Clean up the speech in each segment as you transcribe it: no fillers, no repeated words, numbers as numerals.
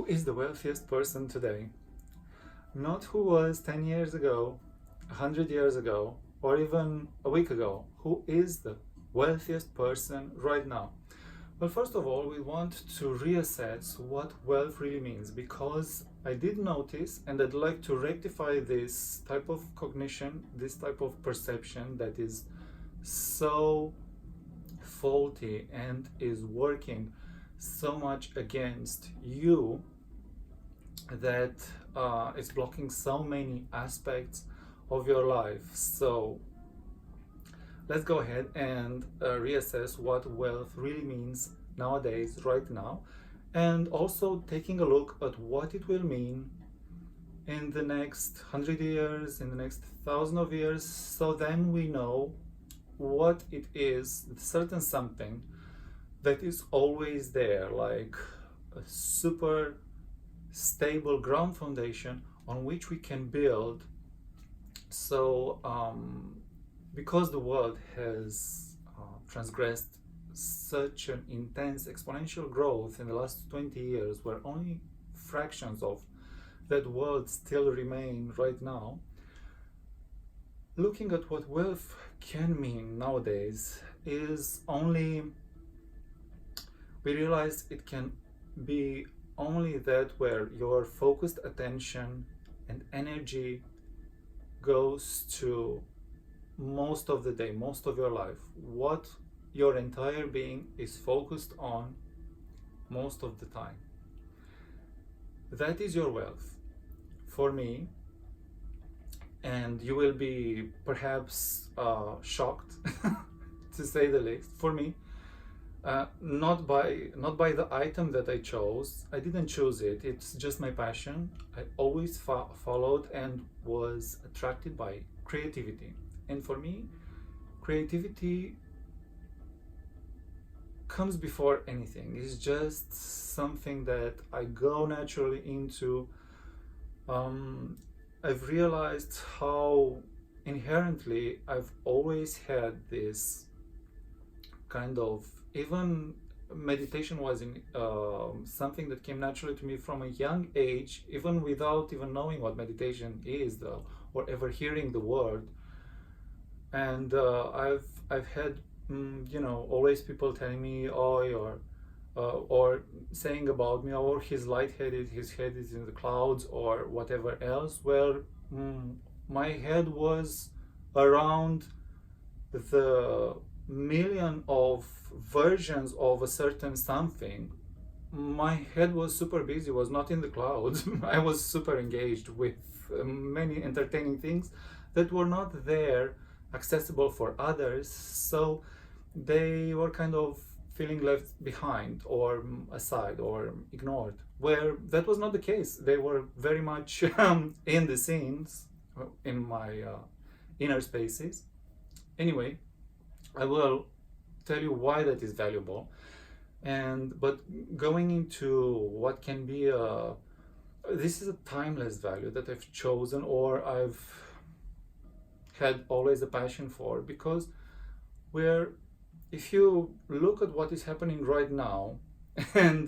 Who is the wealthiest person today? Not who was 10 years ago, 100 years ago, or even a week ago. Who is the wealthiest person right now? Well, first of all, we want to reassess what wealth really means, because I did notice, and I'd like to rectify this type of cognition, this type of perception that is so faulty and is working so much against you, that it's blocking so many aspects of your life. So let's go ahead and reassess what wealth really means nowadays, right now, and also taking a look at what it will mean in the next 100 years, in the next 1,000 of years, so then we know what it is, certain something that is always there, like a super stable ground foundation on which we can build. So because the world has transgressed such an intense exponential growth in the last 20 years, where only fractions of that world still remain right now, looking at what wealth can mean nowadays is only, we realize it can be only that where your focused attention and energy goes to most of the day, most of your life, what your entire being is focused on most of the time. That is your wealth. For me, and you will be perhaps shocked to say the least, for me, not by the item that I chose. I didn't choose it. It's just my passion. I always followed and was attracted by creativity. And for me, creativity comes before anything. It's just something that I go naturally into. I've realized how inherently I've always had this kind of, even meditation was in something that came naturally to me from a young age, even without even knowing what meditation is, though, or ever hearing the word. And I've had always people telling me, oh, you're or saying about me, oh, he's lightheaded, his head is in the clouds, or whatever else. Well, my head was around the million of versions of a certain something. My head was super busy, was not in the clouds. I was super engaged with many entertaining things that were not there, accessible for others, so they were kind of feeling left behind or aside or ignored, where that was not the case. They were very much in the scenes, in my inner spaces. Anyway, I will tell you why that is valuable, but going into what can be this is a timeless value that I've chosen, or I've had always a passion for, because if you look at what is happening right now, and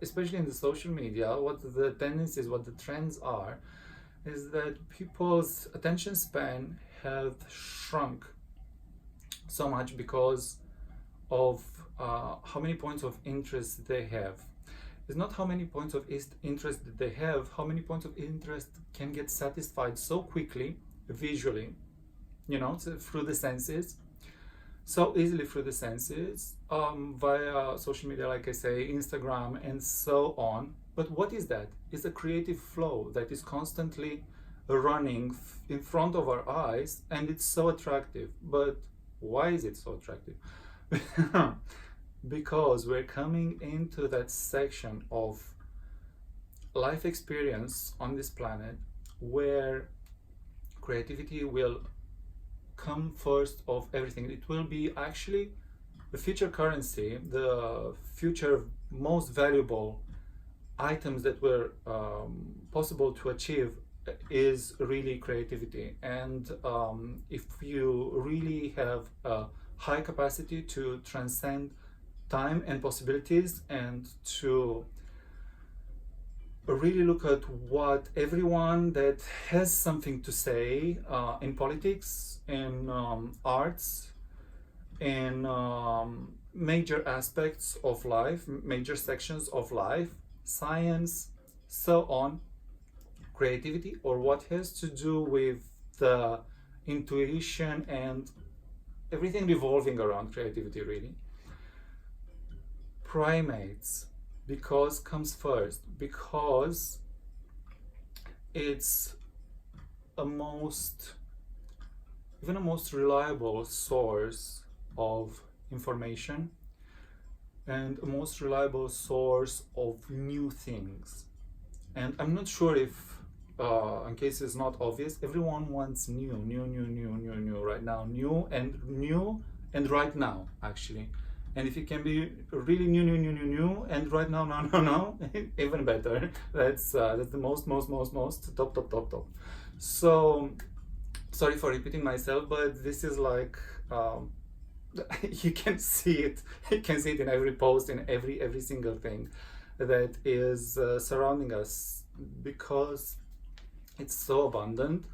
especially in the social media, what the tendencies, what the trends are, is that people's attention span have shrunk so much because of how many points of interest they have. It's not how many points of interest that they have, how many points of interest can get satisfied so quickly, visually, through the senses, so easily through the senses, via social media, like I say, Instagram and so on. But what is that? It's a creative flow that is constantly running in front of our eyes, and it's so attractive. But why is it so attractive? Because we're coming into that section of life experience on this planet where creativity will come first of everything. It will be actually the future currency, the future most valuable items that were possible to achieve is really creativity. And if you really have a high capacity to transcend time and possibilities, and to really look at what everyone that has something to say in politics, in arts, in major aspects of life, major sections of life, science, so on, creativity, or what has to do with the intuition and everything revolving around creativity, really. Primates, because comes first, because it's a most, even a most reliable source of information and a most reliable source of new things. And I'm not sure if, in case it's not obvious, everyone wants new right now, new and right now, actually. And if it can be really new, and right now, no, even better. That's the most top. So sorry for repeating myself, but this is like you can see it. You can see it in every post, in every single thing that is surrounding us, because it's so abundant.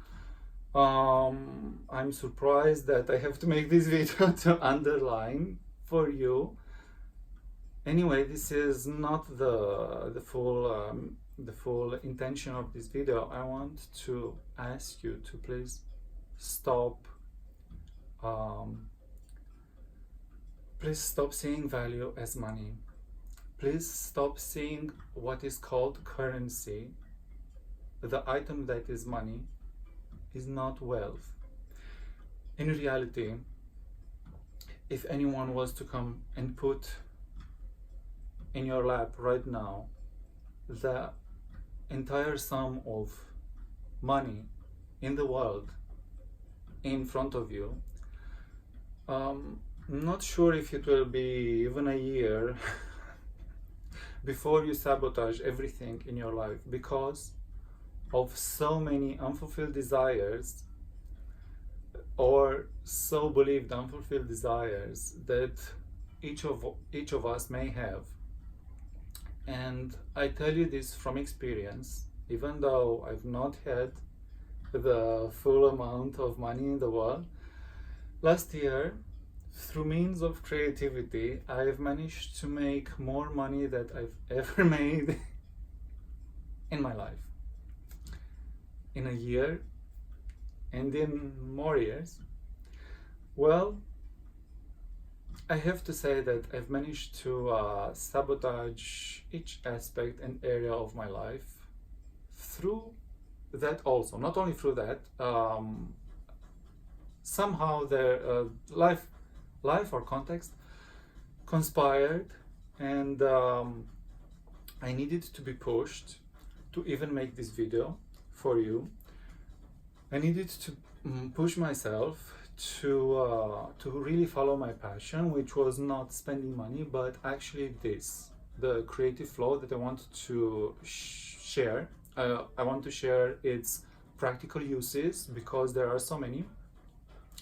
I'm surprised that I have to make this video to underline for you. Anyway, this is not the full intention of this video. I want to ask you to please stop please stop seeing value as money. Please stop seeing what is called currency. The item that is money is not wealth. In reality, if anyone was to come and put in your lap right now the entire sum of money in the world in front of you, not sure if it will be even a year before you sabotage everything in your life, because of so many unfulfilled desires, or so believed unfulfilled desires, that each of us may have. And I tell you this from experience, even though I've not had the full amount of money in the world. Last year, through means of creativity, I've managed to make more money than I've ever made in my life. In a year, and in more years. Well, I have to say that I've managed to sabotage each aspect and area of my life through that also. Not only through that, somehow their life or context conspired, and I needed to be pushed to even make this video for you. I needed to push myself to really follow my passion, which was not spending money, but actually the creative flow that I want to share. I want to share its practical uses, because there are so many.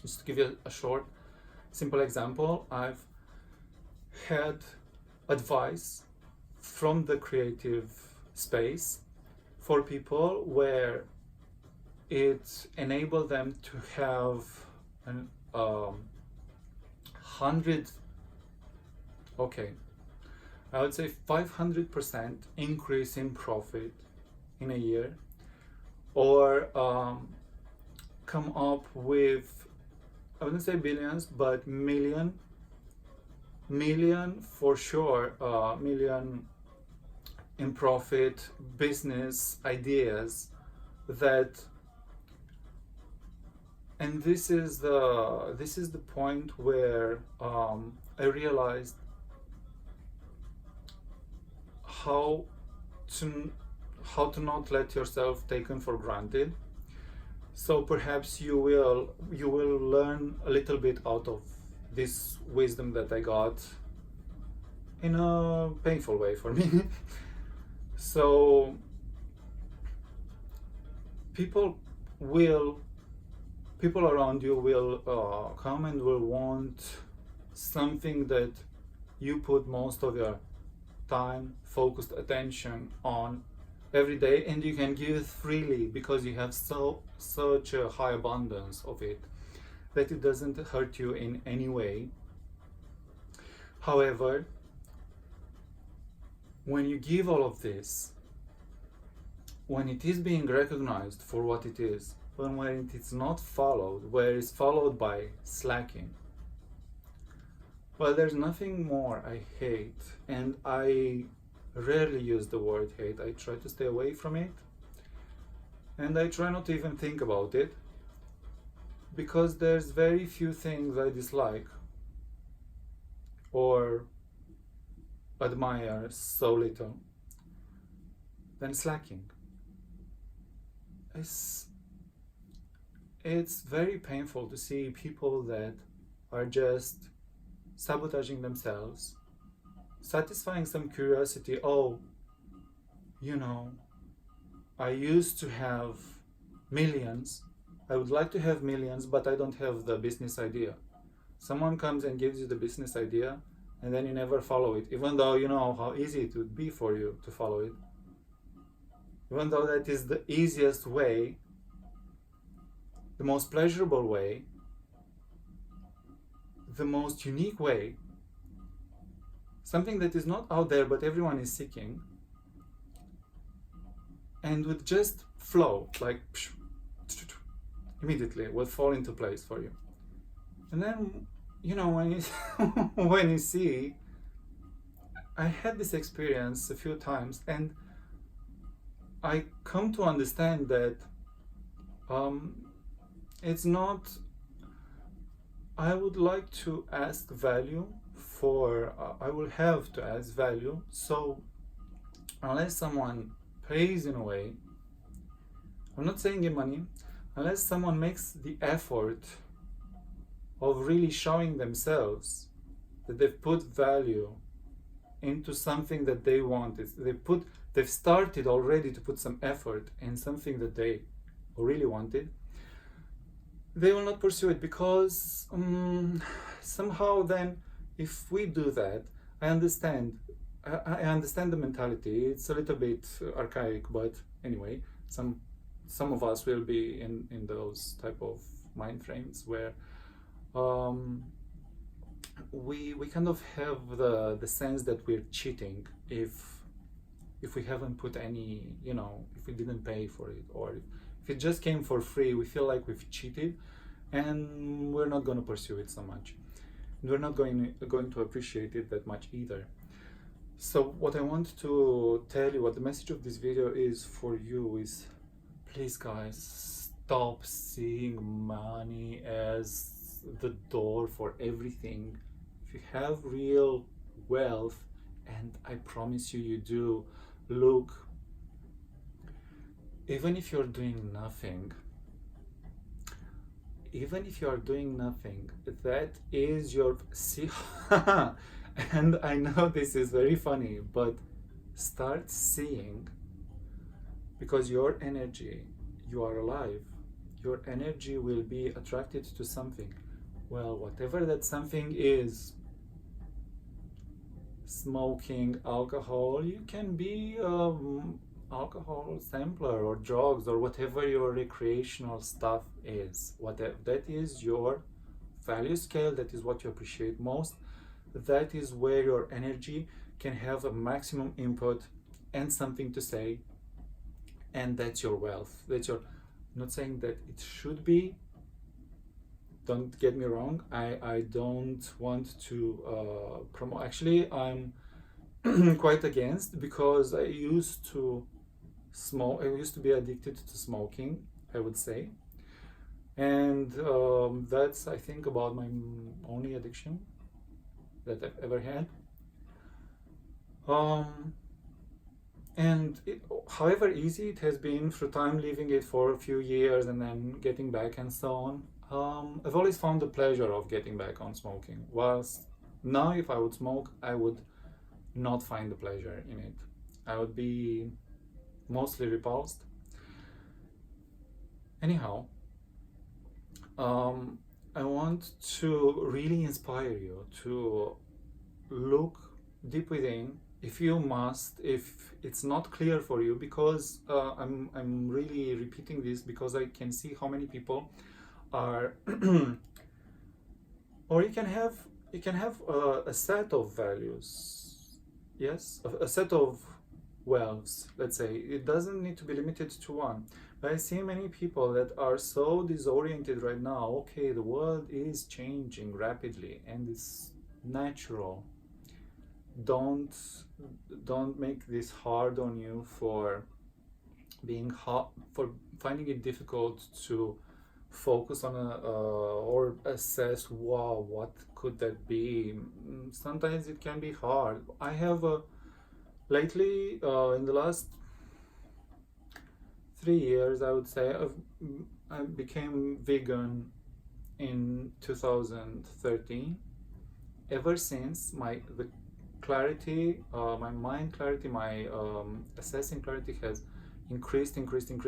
Just to give you a short, simple example, I've had advice from the creative space for people where it enabled them to have an 500% increase in profit in a year, or come up with, I wouldn't say billions, but million for sure, million in profit business ideas. That, and this is the point where I realized how to not let yourself taken for granted. So perhaps you will learn a little bit out of this wisdom that I got in a painful way for me. So people around you will come and will want something that you put most of your time, focused attention on, every day, and you can give it freely because you have such a high abundance of it that it doesn't hurt you in any way. However, when you give all of this, when it is being recognized for what it is, when it is not followed, where it's followed by slacking, well, there's nothing more I hate, and I rarely use the word hate. I try to stay away from it, and I try not to even think about it, because there's very few things I dislike or admire so little than slacking. It's very painful to see people that are just sabotaging themselves, satisfying some curiosity. Oh, you know, I used to have millions. I would like to have millions, but I don't have the business idea. Someone comes and gives you the business idea, and then you never follow it, even though you know how easy it would be for you to follow it. Even though that is the easiest way, the most pleasurable way, the most unique way, something that is not out there but everyone is seeking, and would just flow, like immediately would fall into place for you. And then, you know, when you when you see, I had this experience a few times, and I come to understand that it's not, I would like to ask value for, I will have to ask value. So unless someone pays in a way, I'm not saying in money, unless someone makes the effort of really showing themselves that they've put value into something that they wanted, they've started already to put some effort in something that they really wanted, they will not pursue it, because somehow then, if we do that, I understand the mentality. It's a little bit archaic, but anyway, some of us will be in those type of mind frames where we kind of have the sense that we're cheating if we haven't put any, you know, if we didn't pay for it, or if it just came for free, we feel like we've cheated, and we're not going to pursue it so much. We're not going to appreciate it that much either. So what I want to tell you, what the message of this video is for you, is please guys, stop seeing money as the door for everything. If you have real wealth, and I promise you do, look, even if you're doing nothing, that is your, see, and I know this is very funny, but start seeing, because your energy, you are alive, your energy will be attracted to something. Well, whatever that something is, smoking, alcohol, you can be alcohol sampler, or drugs, or whatever your recreational stuff is, whatever that is, your value scale, that is what you appreciate most, that is where your energy can have a maximum input and something to say, and that's your wealth. That's your, I'm not saying that it should be, don't get me wrong, I don't want to promote, actually I'm quite against, because I used to smoke, I used to be addicted to smoking, I would say, and that's, I think, about my only addiction that I've ever had. And however easy it has been through time, leaving it for a few years and then getting back and so on, I've always found the pleasure of getting back on smoking, whilst now if I would smoke, I would not find the pleasure in it. I would be mostly repulsed. Anyhow, I want to really inspire you to look deep within if it's not clear for you, because I'm really repeating this because I can see how many people are or you can have a set of values, yes, a set of wealths, let's say. It doesn't need to be limited to one. But I see many people that are so disoriented right now. Okay, the world is changing rapidly and it's natural. Don't don't make this hard on you for being hot, for finding it difficult to focus on or assess, wow, what could that be. Sometimes it can be hard. I have lately, in the last 3 years, I would say, I became vegan in 2013. Ever since, the clarity, my mind clarity, my assessing clarity has increased.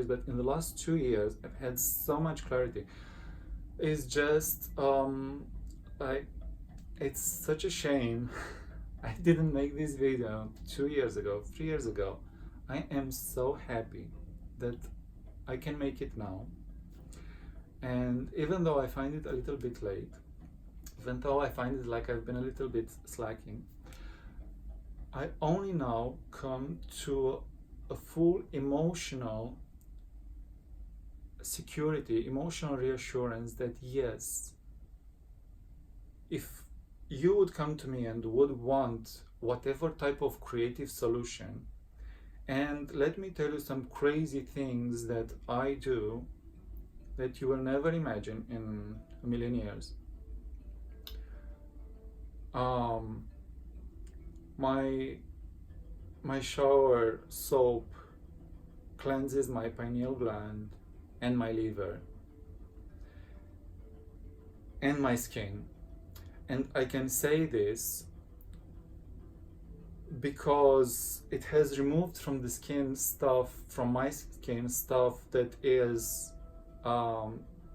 But in the last 2 years, I've had so much clarity. It's just, I, it's such a shame I didn't make this video 2 years ago, 3 years ago. I am so happy that I can make it now. And even though I find it a little bit late, even though I find it like I've been a little bit slacking, I only now come to a full emotional security, emotional reassurance that yes, if you would come to me and would want whatever type of creative solution, and let me tell you some crazy things that I do that you will never imagine in a million years. Um, my my shower soap cleanses my pineal gland and my liver and my skin. And I can say this because it has removed from the skin stuff, from my skin stuff that is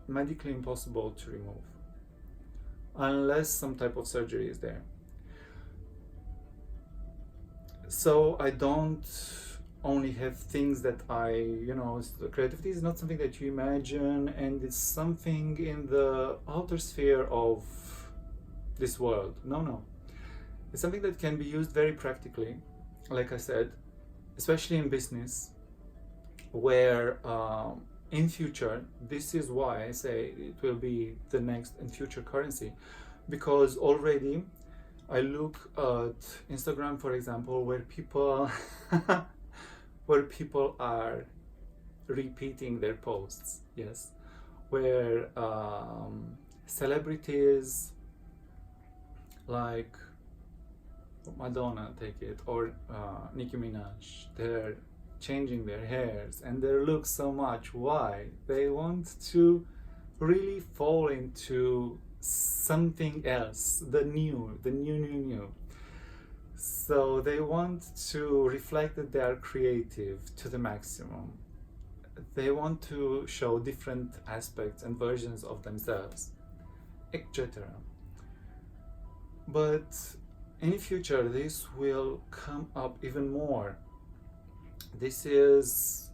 medically impossible to remove unless some type of surgery is there. So I don't only have things that creativity is not something that you imagine, and it's something in the outer sphere of this world. No. It's something that can be used very practically, like I said, especially in business, where in future, this is why I say it will be the next and future currency, because already I look at Instagram, for example, where people where people are repeating their posts, yes, where celebrities like Madonna, take it, or Nicki Minaj, they're changing their hairs and their looks so much. Why? They want to really fall into something else, the new. So they want to reflect that they are creative to the maximum. They want to show different aspects and versions of themselves, etc. But in the future, this will come up even more. This is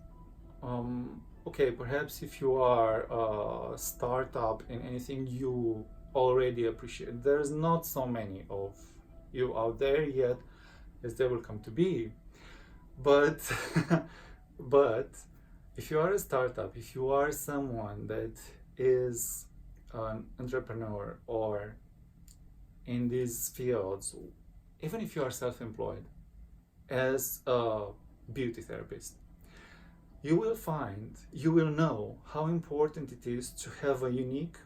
okay, perhaps if you are a startup in anything you already appreciate, there's not so many of you out there yet, as there will come to be. But but if you are a startup, if you are someone that is an entrepreneur or in these fields, even if you are self-employed as a beauty therapist, you will know how important it is to have a unique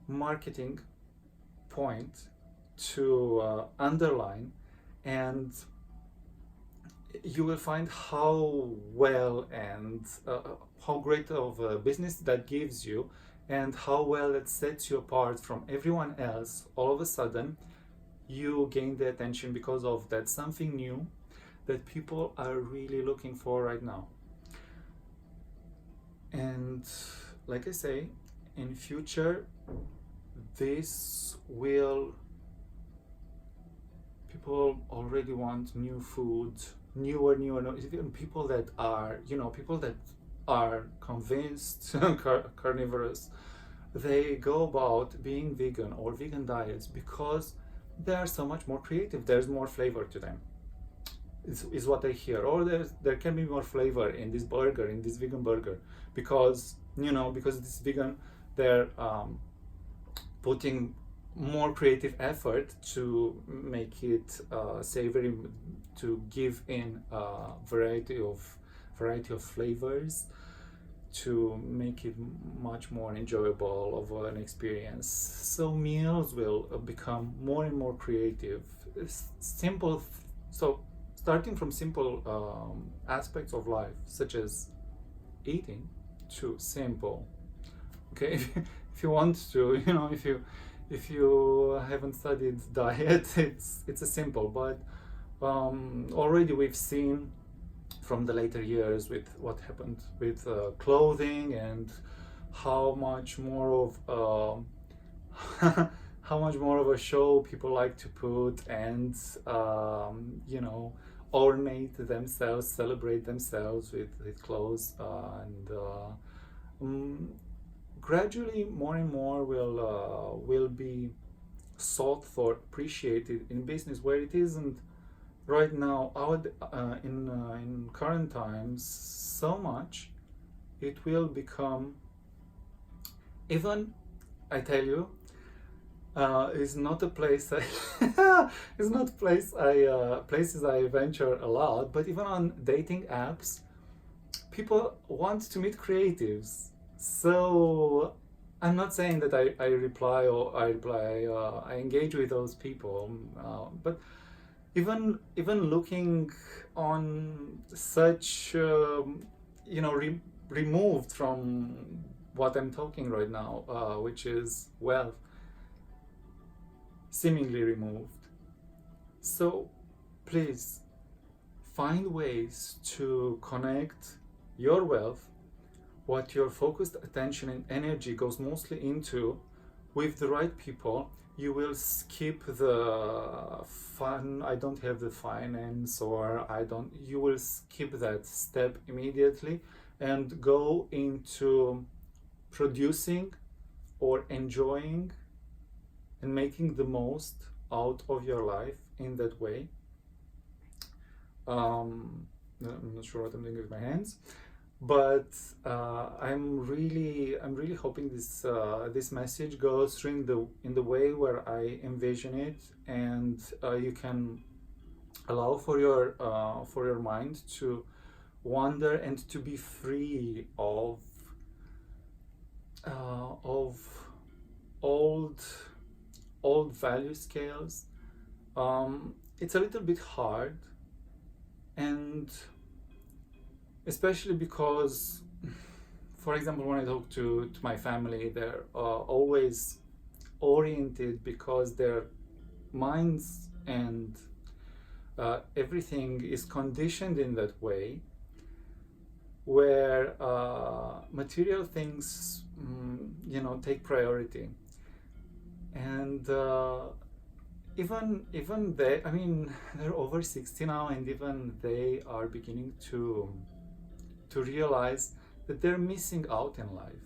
marketing point to underline, and you will find how well and how great of a business that gives you, and how well it sets you apart from everyone else. All of a sudden, you gain the attention because of that something new that people are really looking for right now. And like I say, in future, this will people already want new food, even people that are, people that are convinced carnivorous, they go about being vegan or vegan diets because they are so much more creative. There's more flavor to them. Is what I hear. Or there can be more flavor in this burger, in this vegan burger, because because it's vegan, they're putting more creative effort to make it savory, to give in variety of flavors, to make it much more enjoyable of an experience. So meals will become more and more creative. Simple, so starting from simple aspects of life, such as eating, to simple. Okay, if you want to, if you haven't studied diet, it's a simple, but already we've seen from the later years with what happened with clothing, and how much more of how much more of a show people like to put, and ornate themselves, celebrate themselves with clothes, and gradually more and more will be sought for, appreciated in business where it isn't right now. In current times, so much it will become, even, I tell you, is not a place is not places I venture a lot, but even on dating apps, people want to meet creatives. So I'm not saying that I engage with those people, but even looking on such removed from what I'm talking right now, which is wealth, seemingly removed. So please find ways to connect your wealth, what your focused attention and energy goes mostly into, with the right people. You will skip the fun, I don't have the finance, or you will skip that step immediately and go into producing or enjoying and making the most out of your life in that way. I'm not sure what I'm doing with my hands, but I'm really hoping this message goes through in the way where I envision it, and you can allow for your mind to wander and to be free of old value scales. It's a little bit hard, and especially because, for example, when I talk to my family, they're always oriented, because their minds and everything is conditioned in that way, where material things take priority. And even they, I mean, they're over 60 now, and even they are beginning to realize that they're missing out in life.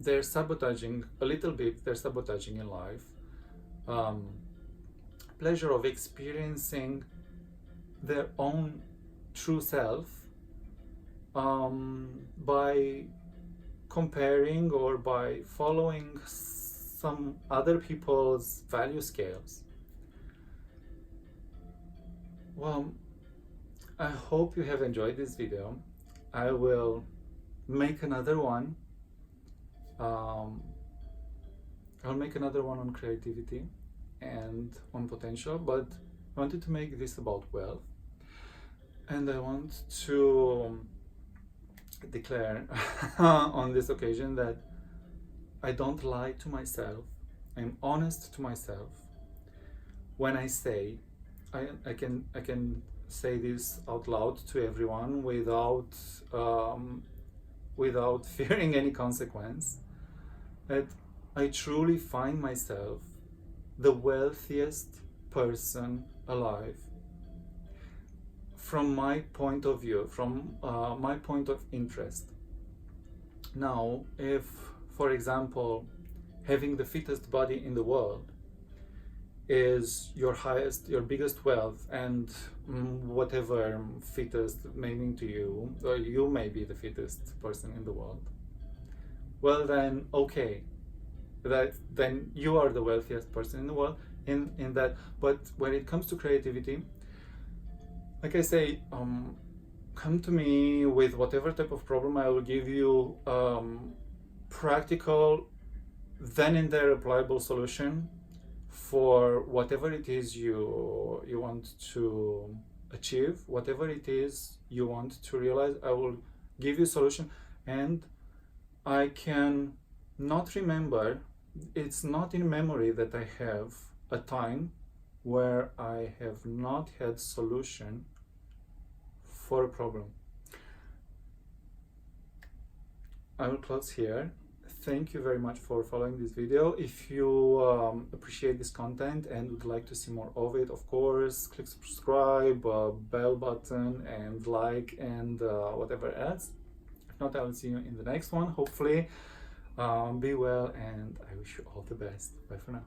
They're sabotaging a little bit. They're sabotaging in life pleasure of experiencing their own true self, by comparing or by following some other people's value scales. Well, I hope you have enjoyed this video. I will make another one. I'll make another one on creativity and on potential, but I wanted to make this about wealth, and I want to declare on this occasion that I don't lie to myself. I'm honest to myself when I say, I can say this out loud to everyone without fearing any consequence, that I truly find myself the wealthiest person alive from my point of view, from my point of interest. Now, if, for example, having the fittest body in the world is your highest, your biggest wealth, and whatever fittest may mean to you, or you may be the fittest person in the world, well then, okay, that then you are the wealthiest person in the world in that. But when it comes to creativity, like I say, come to me with whatever type of problem. I will give you practical, then and there applicable solution for whatever it is you want to achieve, whatever it is you want to realize. I will give you a solution, and I can not remember, it's not in memory that I have a time where I have not had solution for a problem. I will close here. Thank you very much for following this video. If you appreciate this content and would like to see more of it, of course, click subscribe, bell button, and like, and whatever else. If not, I will see you in the next one, hopefully. Be well, and I wish you all the best. Bye for now.